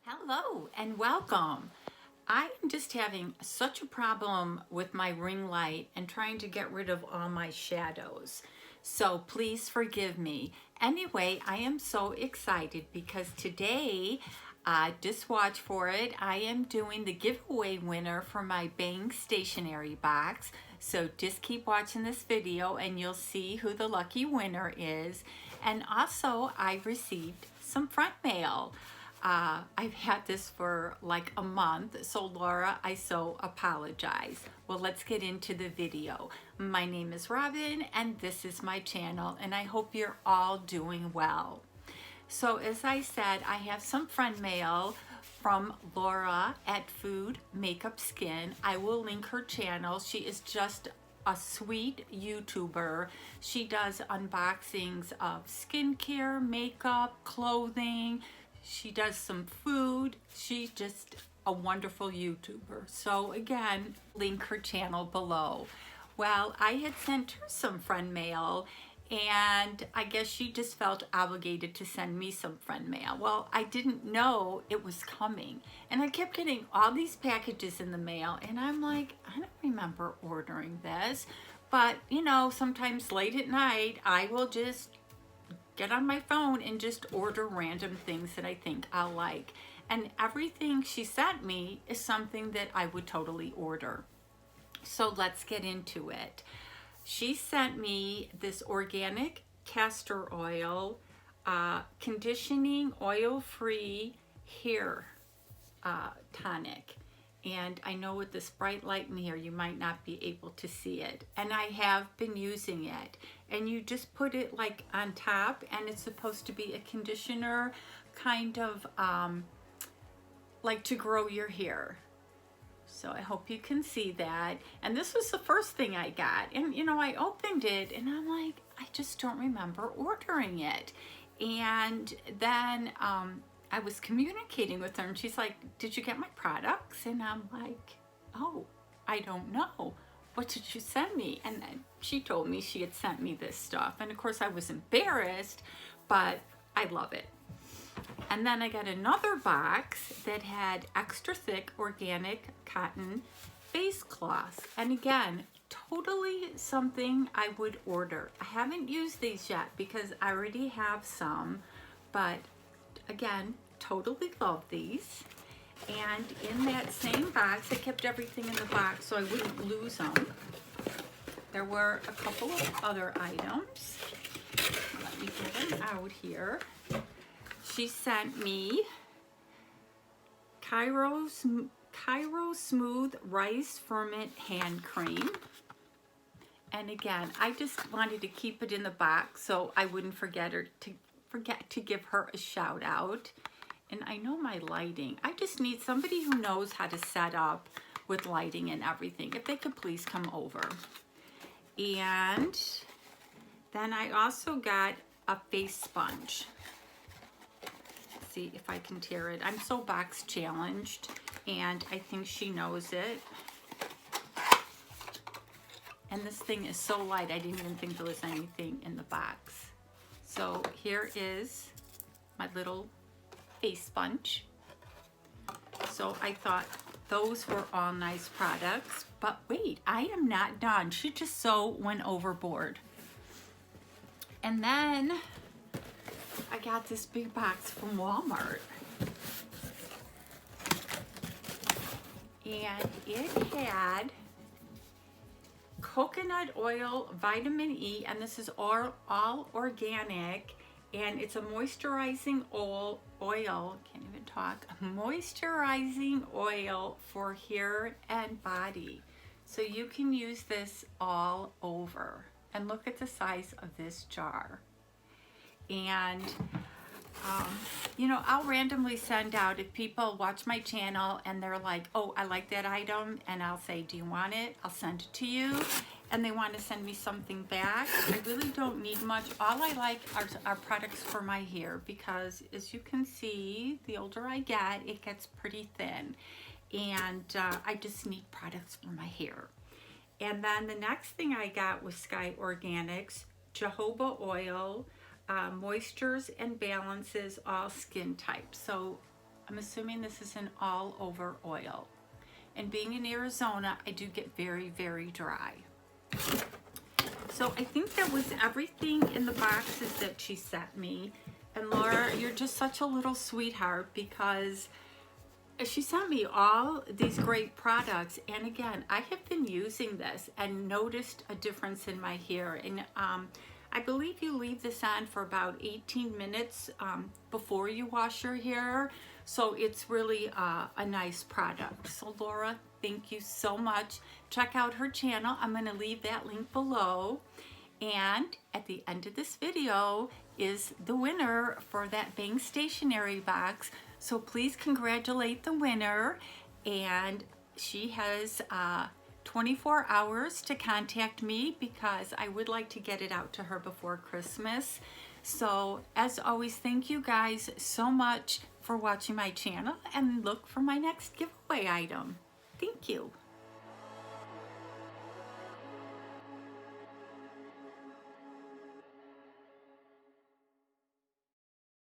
Hello and welcome. I am just having such a problem with my ring light and trying to get rid of all my shadows. So please forgive me. Anyway, I am so excited because today, just watch for it, I am doing the giveaway winner for my Bang stationery box. So just keep watching this video and you'll see who the lucky winner is. And also I received some front mail. I've had this for like a month, so Laura, I so apologize. Well, let's get into the video. My name is Robin and this is my channel and I hope you're all doing well. So as I said, I have some friend mail from Laura at Foodmakeupskin. I will link her channel. She is just a sweet YouTuber. She does unboxings of skincare, makeup, clothing. She does some food. She's just a wonderful YouTuber. So again, link her channel below. Well, I had sent her some friend mail and I guess she just felt obligated to send me some friend mail. Well, I didn't know it was coming. And I kept getting all these packages in the mail and I'm like, I don't remember ordering this. But, you know, sometimes late at night, I will just get on my phone and just order random things that I think I'll like. And everything she sent me is something that I would totally order. So let's get into it. She sent me this organic castor oil, conditioning oil-free hair tonic. And I know with this bright light in here, you might not be able to see it. And I have been using it. And you just put it like on top and it's supposed to be a conditioner, kind of like to grow your hair. So I hope you can see that. And this was the first thing I got. And you know, I opened it and I'm like, I just don't remember ordering it. And then I was communicating with her and she's like, did you get my products? And I'm like, oh, I don't know. What did you send me? And then she told me she had sent me this stuff. And of course I was embarrassed, but I love it. And then I got another box that had extra thick organic cotton face cloths. And again, totally something I would order. I haven't used these yet because I already have some, but again, totally love these. And in that same box, I kept everything in the box so I wouldn't lose them. There were a couple of other items. Let me get them out here. She sent me Cairo Smooth Rice Ferment Hand Cream. And again, I just wanted to keep it in the box so I wouldn't forget to give her a shout out. And I know my lighting, I just need somebody who knows how to set up with lighting and everything. If they could please come over. And then I also got a face sponge. Let's see if I can tear it. I'm so box challenged and I think she knows it. And this thing is so light, I didn't even think there was anything in the box. So here is my little face sponge. So I thought those were all nice products, but wait, I am not done. She just so went overboard. And then I got this big box from Walmart. And it had coconut oil, vitamin E, and this is all organic. And it's a moisturizing oil, can't even talk, moisturizing oil for hair and body. So you can use this all over. And look at the size of this jar. And, you know, I'll randomly send out, if people watch my channel and they're like, oh, I like that item, and I'll say, do you want it? I'll send it to you. And they want to send me something back. I really don't need much. All I like are products for my hair because as you can see, the older I get, it gets pretty thin. And I just need products for my hair. And then the next thing I got was Sky Organics, jojoba oil, moistures and balances all skin types. So I'm assuming this is an all over oil. And being in Arizona, I do get very, very dry. So I think that was everything in the boxes that she sent me. And Laura, you're just such a little sweetheart, because she sent me all these great products. And again, I have been using this and noticed a difference in my hair. And I believe you leave this on for about 18 minutes before you wash your hair. So it's really a nice product. So Laura, thank you so much. Check out her channel. I'm going to leave that link below. And at the end of this video is the winner for that Bang Stationery box. So please congratulate the winner. And she has 24 hours to contact me, because I would like to get it out to her before Christmas. So as always, thank you guys so much for watching my channel, and look for my next giveaway item. Thank you.